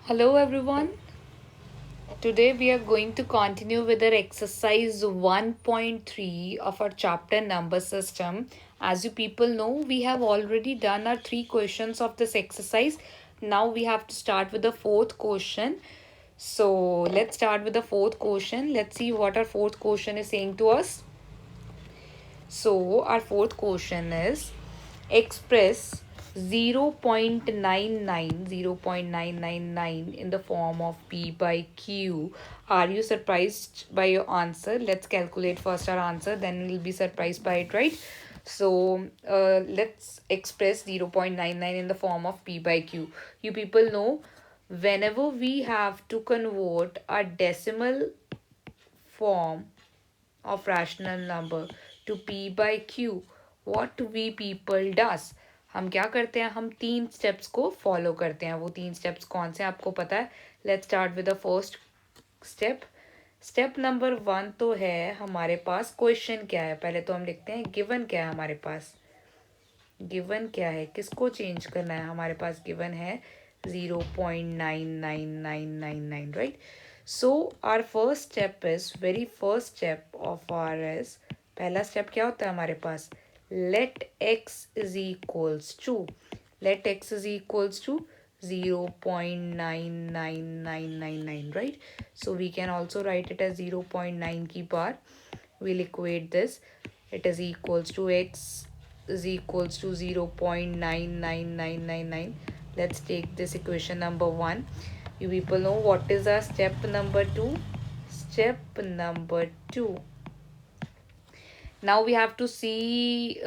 Hello everyone. Today we are going to continue with our exercise 1.3 of our chapter number system. As you people know, we have already done our three questions of this exercise. Now we have to start with the fourth question. So let's start with the fourth question. Let's see what our fourth question is saying to us. So our fourth question is express 0.99 in the form of P by Q. Are you surprised by your answer? Let's calculate first our answer, then we'll be surprised by it, right? So let's express 0.99 in the form of P by Q. You people know whenever we have to convert a decimal form of rational number to p by q, what we people does, हम क्या करते हैं, हम तीन steps को follow करते हैं. वो तीन स्टेप्स कौन से आपको पता है? Let's start with the first step. Step number 1 तो है हमारे पास क्वेश्चन क्या है. पहले तो हम लिखते हैं गिवन क्या है हमारे पास. गिवन क्या है, किसको चेंज करना है? हमारे पास गिवन है 0.99999, right? So our first step is very first step of our is, पहला स्टेप क्या होता है हमारे पास? Let X is equals to, let X is equals to 0.99999, right? So we can also write it as 0.9 की बार. We'll equate this. It is equals to x is equals to 0.99999. Let's take this equation number 1. You people know what is our step number 2? Step number 2. Now we have to see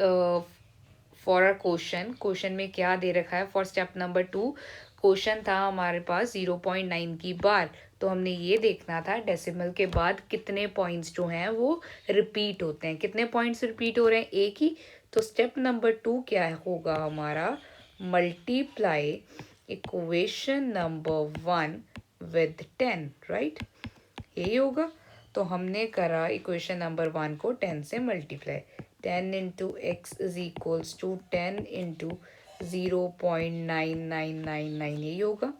for our question. Question में क्या दे रखा है for step number 2? Question था हमारे पास 0.9 की बार, तो हमने ये देखना था डेसिमल के बाद कितने पॉइंट्स जो हैं वो रिपीट होते हैं. कितने पॉइंट्स रिपीट हो रहे हैं? एक ही. तो स्टेप नंबर 2 क्या होगा हमारा? Multiply equation number 1 with 10, right? यही होगा. तो हमने करा इक्वेशन नंबर 1 को 10 से multiply. 10 into x is equals to 10 into 0.9999, यही होगा.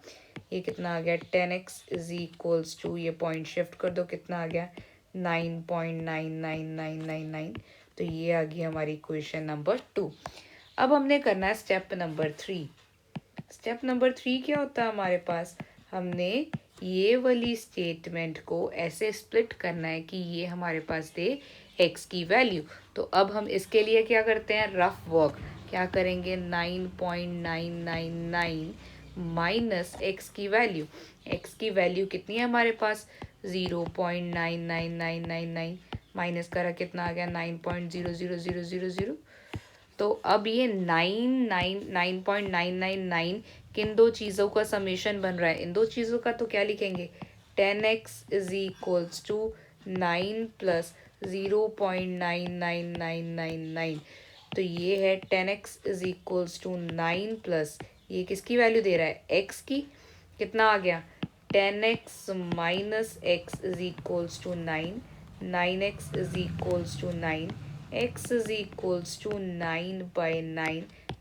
ये कितना आ गया? 10x इज इक्वल्स टू, ये पॉइंट शिफ्ट कर दो, कितना आ गया? 9.99999. तो ये आ गई हमारी इक्वेशन नंबर 2. अब हमने करना है स्टेप नंबर 3. स्टेप नंबर 3 क्या होता है हमारे पास? हमने ये वाली स्टेटमेंट को ऐसे स्प्लिट करना है कि ये हमारे पास दे x की वैल्यू. तो अब हम इसके लिए क्या करते हैं? Rough work. क्या करेंगे? 9.999 माइनस x की वैल्यू. x की वैल्यू कितनी है हमारे पास? 0.99999 माइनस करा कितना आ गया? 9.00000. तो अब ये 9.999 किन दो चीज़ों का समेशन बन रहा है? इन दो चीज़ों का. तो क्या लिखेंगे? 10x is equals to 9 plus 0.99999. तो ये है 10x is equals to 9 plus, ये किसकी वैल्यू दे रहा है? x की. कितना आ गया? 10x minus x is equals to 9. 9x is equals to 9. x is equals to 9 by 9,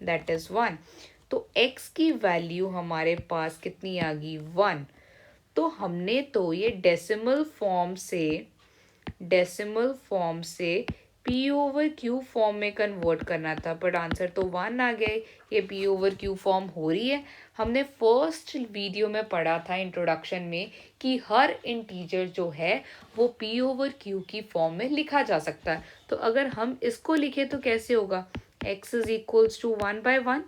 that is 1. तो x की वैल्यू हमारे पास कितनी आ गई? 1. तो हमने तो ये डेसिमल फॉर्म से p ओवर q फॉर्म में कन्वर्ट करना था, बट आंसर तो 1 आ गए. ये p ओवर q फॉर्म हो रही है. हमने फर्स्ट वीडियो में पढ़ा था इंट्रोडक्शन में कि हर इंटीजर जो है वो p ओवर q की फॉर्म में लिखा जा सकता है. तो अगर हम इसको लिखे तो कैसे होगा? x is equals to 1 by 1.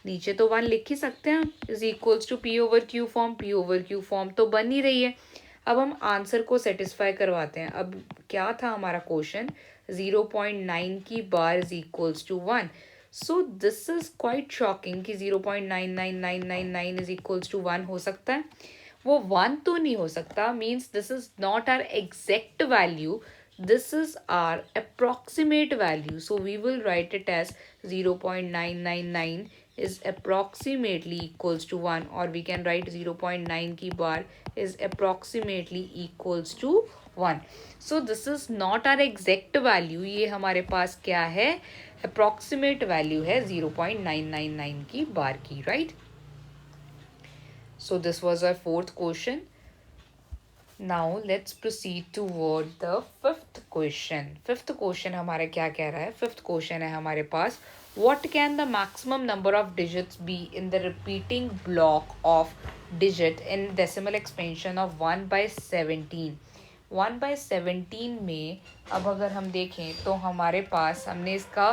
नीचे तो 1 लिख ही सकते हैं हम. Is equals to p over q form. p over q form तो बन ही रही है. अब हम आंसर को सेटिस्फाई करवाते हैं. अब क्या था हमारा क्वेश्चन? 0.9 की बार is equals to 1. So this is quite shocking कि 0.99999 इज इक्वल्स टू 1 हो सकता है. वो 1 तो नहीं हो सकता. Means this is not our exact value. This is our approximate value. So we will write it as 0.999 is approximately equals to 1, or we can write 0.9 की बार is approximately equals to 1. So this is not our exact value. ये हमारे पास क्या है? Approximate value है 0.999 की बार की, right? So this was our fourth question. Now let's proceed toward the fifth question. Fifth question हमारा क्या कह रहा है? Fifth question है हमारे पास, what can the maximum number of digits be in the repeating block of digit in decimal expansion of 1 by 17? 1 by 17 में अब अगर हम देखें तो हमारे पास हमने इसका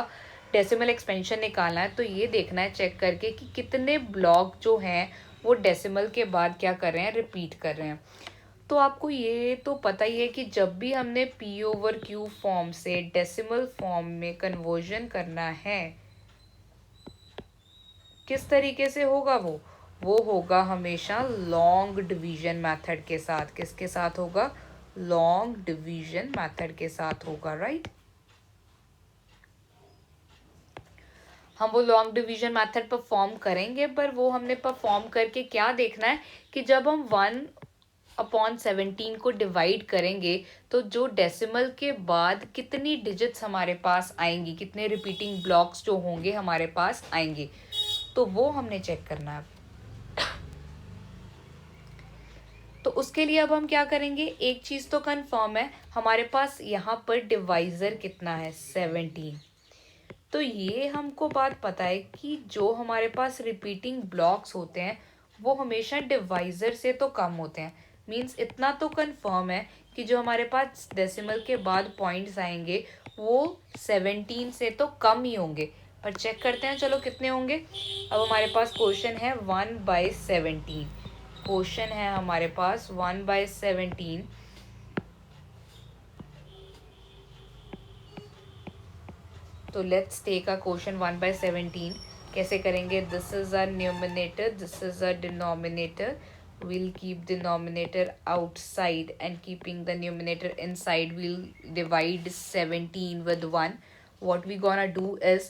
डेसिमल एक्सपेंशन निकालना है, तो ये देखना है चेक करके कि कितने ब्लॉक जो हैं वो डेसिमल के बाद क्या कर रहे हैं, रिपीट कर रहे हैं। तो आपको ये तो पता ही है कि जब भी हमने पी ओवर क्यू फॉर्म से डेसिमल फॉर्म में कन्वर्जन करना है, किस तरीके से होगा वो होगा हमेशा लॉन्ग डिवीजन मेथड के साथ। किसके साथ होगा? लॉन्ग डिवीजन मेथड के साथ होगा, राइट। हम वो लॉन्ग डिवीजन मेथड परफॉर्म करेंगे, पर वो हमने परफॉर्म करके क्या देखना है कि जब हम 1/17 को डिवाइड करेंगे तो जो डेसिमल के बाद कितनी डिजिट्स हमारे पास आएंगी, कितने रिपीटिंग ब्लॉक्स जो होंगे हमारे पास आएंगे, तो वो हमने चेक करना है। तो उसके लिए अब हम क्या करेंगे, एक चीज़ तो कंफर्म है, हमारे पास यहाँ पर डिवाइज़र कितना है, 17। तो ये हमको बात पता है कि जो हमारे पास रिपीटिंग ब्लॉक्स होते हैं वो हमेशा डिवाइज़र से तो कम होते हैं। मींस इतना तो कंफर्म है कि जो हमारे पास डेसिमल के बाद पॉइंट्स आएंगे वो 17 से तो कम ही होंगे। पर चेक करते हैं चलो कितने होंगे। अब हमारे पास क्वेश्चन है 1/17। क्वेश्चन है हमारे पास 1/17। तो लेट्स टेक अ क्वेश्चन 1/17। कैसे करेंगे? This is a numerator, this is a denominator. We'll keep denominator outside and keeping the numerator inside. We'll divide 17 with 1. What we gonna do is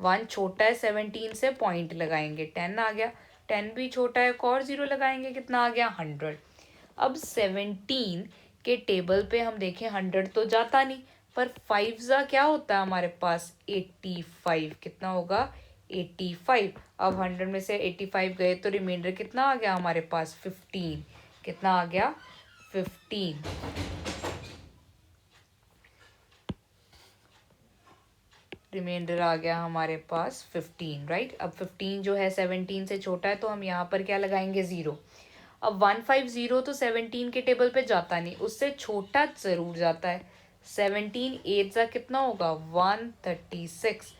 1 छोटा है 17 से, point लगाएंगे, 10 आ गया। 10 भी छोटा है, एक और 0 लगाएंगे, कितना आ गया, 100। अब 17 के टेबल पे हम देखें 100 तो जाता नहीं, पर 5 ज़ा क्या होता है हमारे पास, 85। कितना होगा, 85। अब 100 में से 85 गए तो रिमाइंडर कितना आ गया हमारे पास, 15। कितना आ गया, 15। रिमाइंडर आ गया हमारे पास 15, राइट। अब 15 जो है 17 से छोटा है, तो हम यहाँ पर क्या लगाएंगे, 0। अब 150 तो 17 के टेबल पे जाता नहीं, उससे छोटा ज़रूर जाता है। 17 8 ज़ा कितना होगा, 136।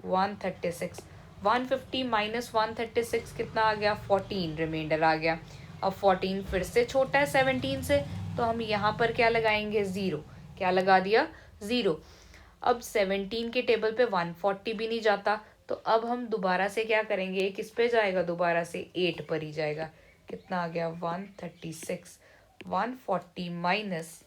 136 150 माइनस 136 कितना आ गया, 14। रिमाइंडर आ गया। अब 14 फिर से छोटा है 17 से, तो हम यहाँ पर क्या लगाएंगे, 0। क्या लगा दिया, 0। अब 17 के टेबल पे 140 भी नहीं जाता, तो अब हम दोबारा से क्या करेंगे, किस पे जाएगा, दोबारा से 8 पर ही जाएगा। कितना आ गया, 136। 140 माइनस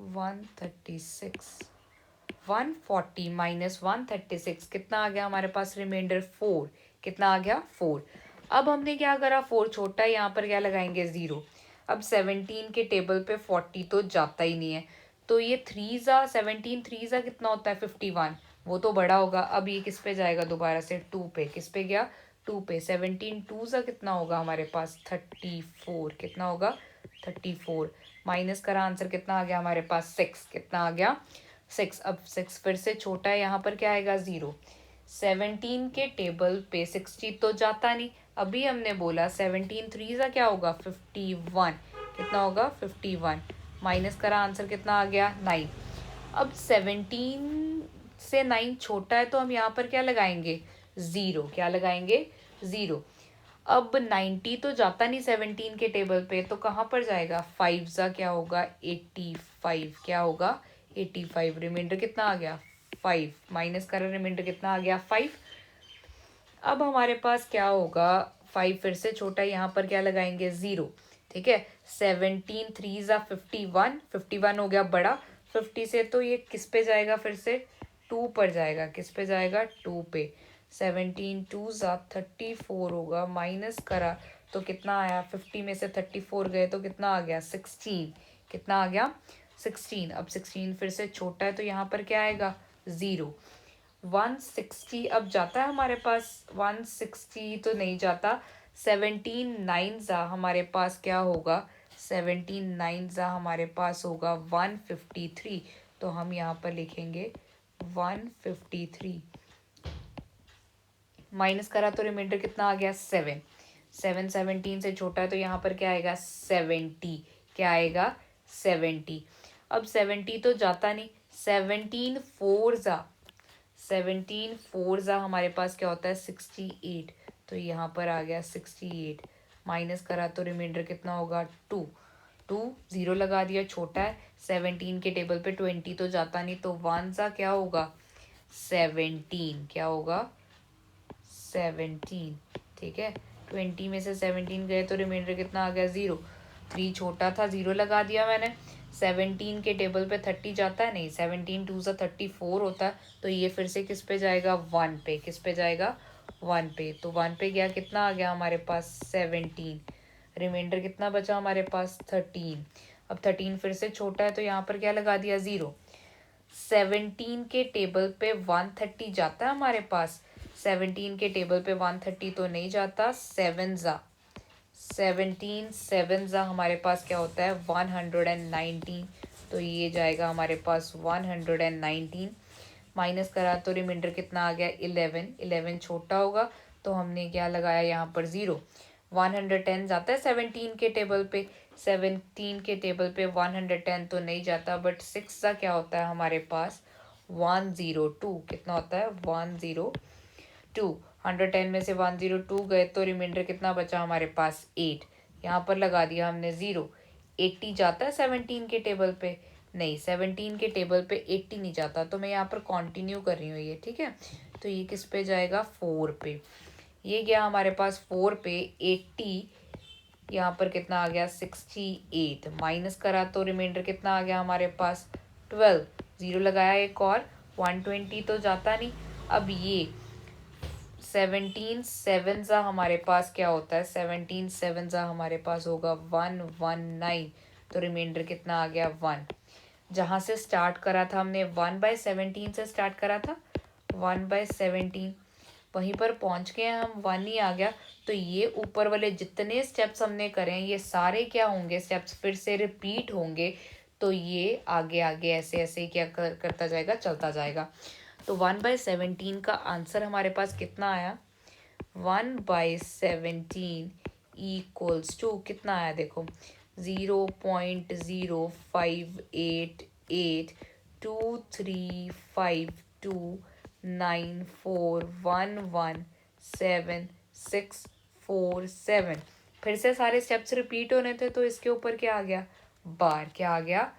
136, 140 माइनस 136 कितना आ गया हमारे पास, रिमाइंडर 4। कितना आ गया, 4। अब हमने क्या करा, 4 छोटा है, यहाँ पर क्या लगाएंगे, 0। अब 17 के टेबल पे 40 तो जाता ही नहीं है, तो ये 3 ज़ा 17 3 ज़ा कितना होता है, 51। वो तो बड़ा होगा। अब ये किस पे जाएगा, दोबारा से 2 पे। किस पे गया, 2 पे। 17 2 ज़ा कितना होगा हमारे पास, 34। कितना होगा, 34। माइनस करा, आंसर कितना आ गया हमारे पास, 6। कितना आ गया, 6। अब 6 फिर से छोटा है, यहाँ पर क्या आएगा, 0। 17 के टेबल पे 60 तो जाता नहीं, अभी हमने बोला 17 3 ज़ा क्या होगा, 51। कितना होगा, 51। माइनस करा, आंसर कितना आ गया, 9। अब 17 से 9 छोटा है, तो हम यहाँ पर क्या लगाएंगे, 0। क्या लगाएंगे, 0। अब 90 तो जाता नहीं 17 के टेबल पे, तो कहाँ पर जाएगा, 5 ज़ा क्या होगा, 85। क्या होगा, 85। रिमाइंडर कितना आ गया, 5। माइनस करा, रिमाइंडर कितना आ गया, 5। अब हमारे पास क्या होगा, 5 फिर से छोटा है, यहाँ पर क्या लगाएंगे, 0। ठीक है। 17 3 ज़ा 51। 51 हो गया बड़ा। 50 से तो ये किस पे जाएगा, फिर से 2 पर जाएगा। किस पे जाएगा, 2 पे। 17 2 ज़ा 34 होगा, माइनस करा तो कितना आया, 50 में से 34 गए तो कितना आ गया, 16। कितना आ गया, 16। अब 16 फिर से छोटा है, तो यहाँ पर क्या आएगा, 0। 160 अब जाता है हमारे पास, 160 तो नहीं जाता, 17 9 जा हमारे पास क्या होगा, 17 9 जा हमारे पास होगा 153। तो हम यहाँ पर लिखेंगे 153, माइनस करा तो रिमाइंडर कितना आ गया 7, 7 17 से छोटा है तो यहाँ पर क्या आएगा 70, क्या आएगा 70। अब 70 तो जाता नहीं, 17 4 जा हमारे पास क्या होता है 68, तो यहाँ पर आ गया 68, माइनस करा तो रिमाइंडर कितना होगा 2, 2 0 लगा दिया, छोटा है, 17 के टेबल पे 20 तो जाता नहीं, तो 1 जा क्या होगा 17, क्या होगा 17, ठीक है। 20 में से 17 गए तो रिमाइंडर कितना आ गया 0, 3 छोटा था, 0 लगा दिया मैंने। 17 के टेबल पे 30 जाता है नहीं, 17 2 सा 34 होता है, तो ये फिर से किस पे जाएगा 1 पे, किस पे जाएगा 1 पे, तो 1 पे गया, कितना आ गया हमारे पास 17, रिमाइंडर कितना बचा हमारे पास 13। अब 13 फिर से छोटा है तो यहाँ पर क्या लगा दिया 0, 17 के टेबल पे 130 जाता है हमारे पास, 17 के टेबल पे 130 तो नहीं जाता, 7 जा 17 7 जा हमारे पास क्या होता है 119, तो ये जाएगा हमारे पास 119, माइनस करा तो रिमाइंडर कितना आ गया 11, 11 छोटा होगा तो हमने क्या लगाया यहाँ पर 0, 110 जाता है 17 के टेबल पे, 17 के टेबल पे 110 तो नहीं जाता, बट 6 का क्या होता है हमारे पास 102, कितना होता है 102, 110 में से 102 गए तो रिमाइंडर कितना बचा हमारे पास 8, यहाँ पर लगा दिया हमने 0, 80 जाता है 17 के टेबल पे, नहीं 17 के टेबल पे 80 नहीं जाता, तो मैं यहाँ पर कंटिन्यू कर रही हूँ ये, ठीक है। तो ये किस पे जाएगा 4 पे, ये गया हमारे पास 4 पे, 80 यहाँ पर कितना आ गया 68, माइनस करा तो रिमाइंडर कितना आ गया हमारे पास 12, 0 लगाया एक और, 120 तो जाता नहीं। अब ये 17 7 जा हमारे पास क्या होता है, 17 7 जा हमारे पास होगा 119, तो रिमाइंडर कितना आ गया 1, जहाँ से स्टार्ट करा था हमने 1/17 से स्टार्ट करा था, 1/17 वहीं पर पहुंच गए हम, 1 ही आ गया, तो ये ऊपर वाले जितने स्टेप्स हमने करे हैं ये सारे क्या होंगे स्टेप्स फिर से रिपीट होंगे, तो ये आगे आगे ऐसे ऐसे क्या करता जाएगा, चलता जाएगा। तो 1/17 का आंसर हमारे पास कितना आया, 1/17 इक्वल्स टू कितना आया देखो, 0.0588239411767। फिर से सारे स्टेप्स रिपीट होने थे तो इसके ऊपर क्या आ गया बार, क्या आ गया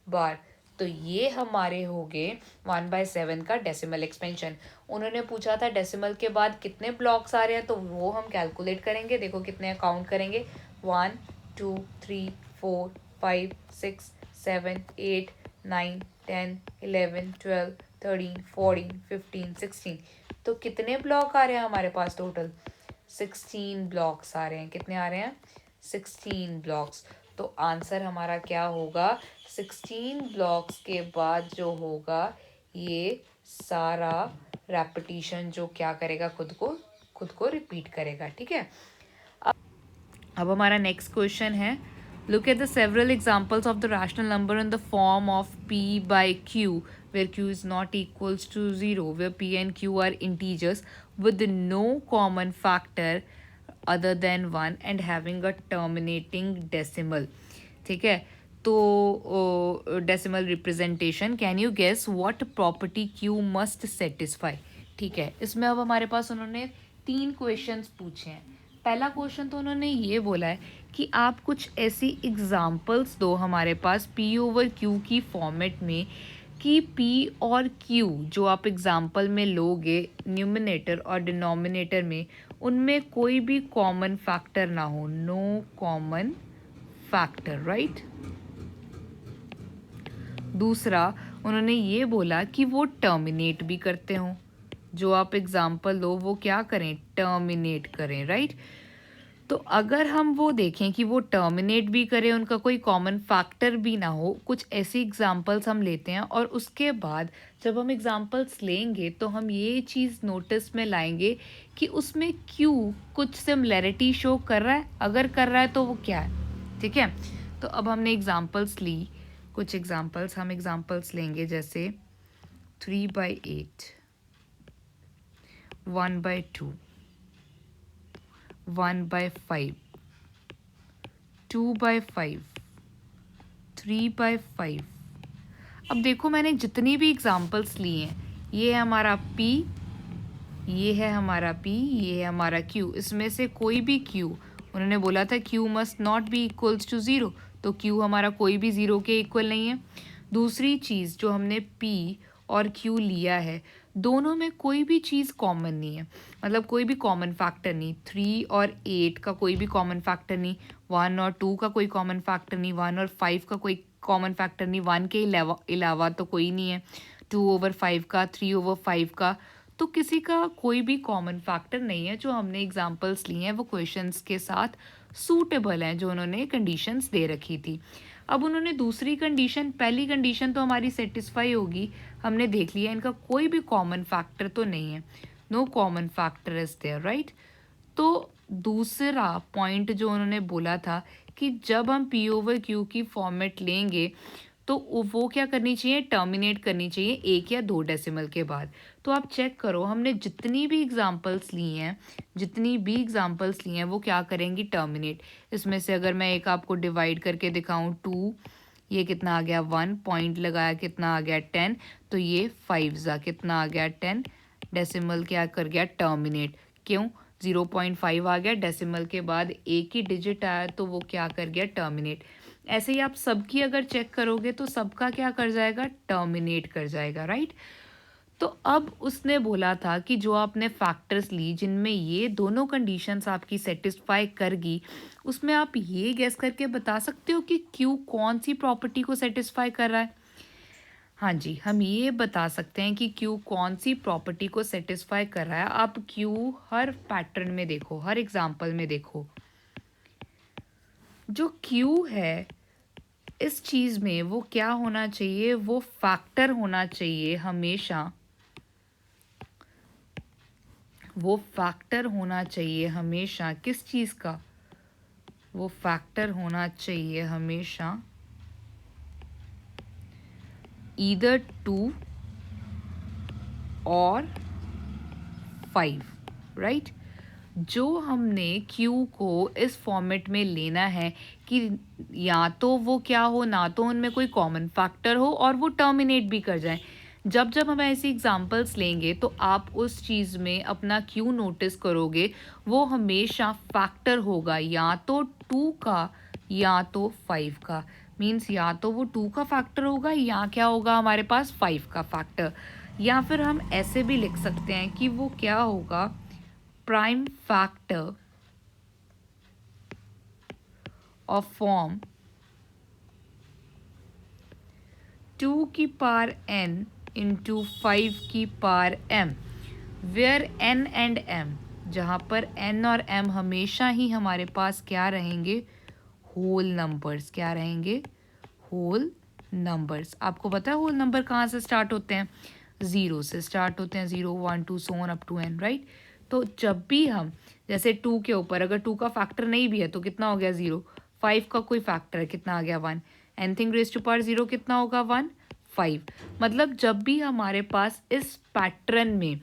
बार। तो ये हमारे हो गए 1/7 का डेसिमल एक्सपेंशन। उन्होंने पूछा था डेसिमल के बाद कितने ब्लॉक्स आ रहे हैं, तो वो हम कैलकुलेट करेंगे, देखो कितने काउंट करेंगे, 1 2 3 4 5 6 7 8 9 10 11 12 13 14 15 16, तो कितने ब्लॉक आ रहे हैं हमारे पास टोटल 16 ब्लॉक्स आ रहे हैं, कितने आ रहे हैं 16 ब्लॉक्स। तो आंसर हमारा क्या होगा 16 ब्लॉक्स के बाद जो होगा ये सारा रेपिटेशन जो क्या करेगा खुद को रिपीट करेगा, ठीक है। अब हमारा नेक्स्ट क्वेश्चन है, look at the several examples of the rational number in the form of p by q where q is not equals to 0, where p and q are integers with no common factor other than 1 and having a terminating decimal, ठीक है। तो decimal representation, can you guess what property q must satisfy, ठीक है। इसमें अब हमारे पास उन्होंने 3 questions पूछे हैं। पहला क्वेश्चन तो उन्होंने ये बोला है कि आप कुछ ऐसी एग्जांपल्स दो हमारे पास p/q की फॉर्मेट में कि p और q जो आप एग्जांपल में लोगे न्यूमरेटर और डिनोमिनेटर में, उनमें कोई भी कॉमन फैक्टर ना हो, नो कॉमन फैक्टर, राइट। दूसरा उन्होंने ये बोला कि वो टर्मिनेट भी करते हों, जो आप एग्जांपल दो वो क्या करें टर्मिनेट करें, राइट। तो अगर हम वो देखें कि वो टर्मिनेट भी करें, उनका कोई कॉमन फैक्टर भी ना हो, कुछ ऐसी एग्जांपल्स हम लेते हैं और उसके बाद जब हम एग्जांपल्स लेंगे तो हम ये चीज़ नोटिस में लाएंगे कि उसमें क्यों कुछ सिमिलैरिटी शो कर रहा है, अगर कर रहा है तो वो क्या है। ठीक है, तो अब हमने एग्जांपल्स ली, कुछ एग्जांपल्स हम एग्जांपल्स लेंगे जैसे 3/8, 1/2, 1/5, 2/5, 3/5। अब देखो मैंने जितनी भी एग्जांपल्स लिए हैं, ये है हमारा P, ये है हमारा P, ये है हमारा Q। इसमें से कोई भी Q, उन्होंने बोला था Q must not be equals to zero, तो Q हमारा कोई भी ज़ीरो के इक्वल नहीं है। दूसरी चीज़ जो हमने P और Q लिया है, दोनों में कोई भी चीज़ कॉमन नहीं है, मतलब कोई भी कॉमन फैक्टर नहीं। 3 और 8 का कोई भी कॉमन फैक्टर नहीं, 1 और 2 का कोई कॉमन फैक्टर नहीं, 1 और 5 का कोई कॉमन फैक्टर नहीं, 1 के अलावा तो कोई नहीं है, 2/5 का, 3/5 का, तो किसी का कोई भी कॉमन फैक्टर नहीं है। जो हमने एग्जांपल्स लिए हैं वो क्वेश्चंस के साथ सूटेबल हैं, जो उन्होंने कंडीशंस दे रखी थी। अब उन्होंने दूसरी कंडीशन, पहली कंडीशन तो हमारी सेटिस्फाई होगी, हमने देख लिया इनका कोई भी कॉमन फैक्टर तो नहीं है, no common factor is there, right. तो दूसरा पॉइंट जो उन्होंने बोला था कि जब हम P/Q की फॉर्मेट लेंगे तो वो क्या करनी चाहिए, टर्मिनेट करनी चाहिए 1 या 2 डेसिमल के बाद। तो आप चेक करो, हमने जितनी भी एग्जांपल्स ली हैं वो क्या करेंगी, टर्मिनेट। इसमें से अगर मैं एक आपको डिवाइड करके दिखाऊं, 2, ये कितना आ गया 1, पॉइंट लगाया कितना आ गया 10, तो ये 5 ज़ा कितना आ गया 10, डेसिमल क्या कर गया, टर्मिनेट। क्यों, 0.5 आ गया, डेसिमल के बाद एक ही डिजिट आया तो वो क्या कर गया, टर्मिनेट। ऐसे ही आप सबकी अगर चेक करोगे तो सबका क्या कर जाएगा, टर्मिनेट कर जाएगा, राइट। तो अब उसने बोला था कि जो आपने फैक्टर्स ली जिनमें ये दोनों कंडीशंस आपकी सेटिस्फाई करगी, उसमें आप ये गेस करके बता सकते हो कि क्यू कौन सी प्रॉपर्टी को सेटिस्फाई कर रहा है। हाँ जी, हम ये बता सकते हैं कि क्यू कौन सी प्रॉपर्टी को सेटिस्फाई कर रहा है। आप क्यू हर पैटर्न में देखो, हर एग्जाम्पल में देखो, जो क्यू है इस चीज़ में वो क्या होना चाहिए, वो फैक्टर होना चाहिए हमेशा, वो फैक्टर होना चाहिए हमेशा किस चीज़ का, वो फैक्टर होना चाहिए हमेशा ईदर 2 और 5, राइट। जो हमने Q को इस फॉर्मेट में लेना है कि या तो वो क्या हो, ना तो उनमें कोई कॉमन फैक्टर हो और वो टर्मिनेट भी कर जाए। जब जब हम ऐसी एग्जांपल्स लेंगे तो आप उस चीज़ में अपना Q नोटिस करोगे, वो हमेशा फैक्टर होगा या तो 2 का या तो 5 का। मीन्स या तो वो 2 का फैक्टर होगा या क्या होगा हमारे पास 5 का फैक्टर। या फिर हम ऐसे भी लिख सकते हैं कि वो क्या होगा, prime factor of form 2 की पावर n into 5 की power m, where n and m, जहाँ पर n और m हमेशा ही हमारे पास क्या रहेंगे, होल नंबर्स। क्या रहेंगे, होल नंबर्स। आपको पता है होल नंबर कहाँ से स्टार्ट होते हैं, 0 से स्टार्ट होते हैं, 0 1 2 so on up to n, right. तो जब भी हम जैसे 2 के ऊपर अगर 2 का फैक्टर नहीं भी है तो कितना हो गया 0, 5 का कोई फैक्टर है कितना आ गया 1, एनीथिंग रेज टू पावर 0 कितना होगा 1, 5। मतलब जब भी हमारे पास इस पैटर्न में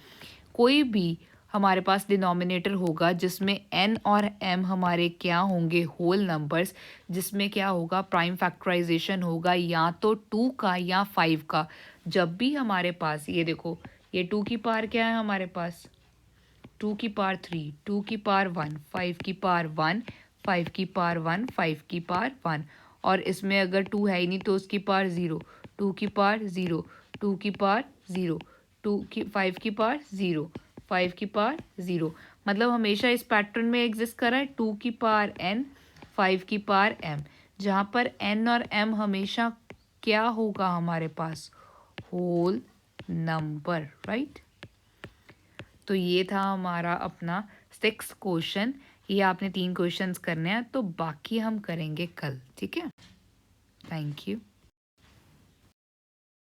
कोई भी हमारे पास डिनोमिनेटर होगा जिसमें n और m हमारे क्या होंगे, होल नंबर्स, जिसमें क्या होगा, प्राइम फैक्टराइजेशन होगा या तो 2 का या 5 का। जब भी हमारे पास ये देखो, ये 2 की पावर क्या है हमारे पास, 2 की पावर 3, 2 की पावर 1, 5 की पावर 1, 5 की पावर 1, 5 की पावर 1, और इसमें अगर 2 है ही नहीं तो उसकी पावर 0, 2 की पावर 0, 2 की पावर 0, 2 की 5 की पावर 0, 5 की पावर 0। मतलब हमेशा इस पैटर्न में एग्जिस्ट कर रहा है 2 की पावर n, 5 की पावर m, जहाँ पर n और m हमेशा क्या होगा हमारे पास, होल नंबर, राइट। तो ये था हमारा अपना 6th क्वेश्चन। ये आपने 3 क्वेश्चंस करने हैं, तो बाकी हम करेंगे कल, ठीक है? Thank you.